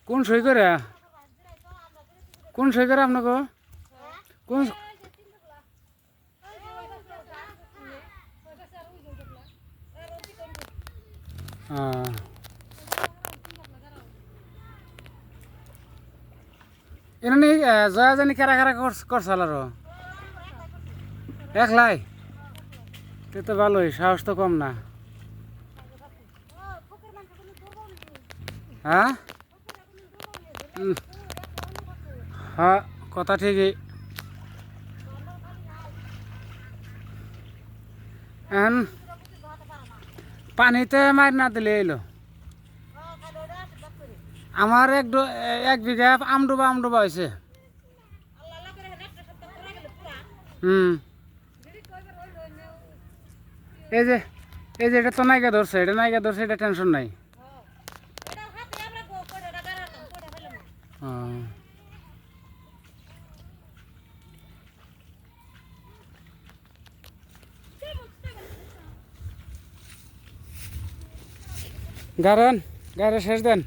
কোন সই করে আপনাকে কোন এনে জয়া জানি কারা কারা করছাল আরো একলাই তে তো ভালোই সাহস তো কম না হ্যাঁ হ্যাঁ কথা ঠিকই এখন পানিতে মার না দিলে এলো আমার এক বিঘা আমডুবা হয়েছে এই যে এটা তো নাইকা ধরছে এটা টেনশন নাই গাড়ি শেষ দেন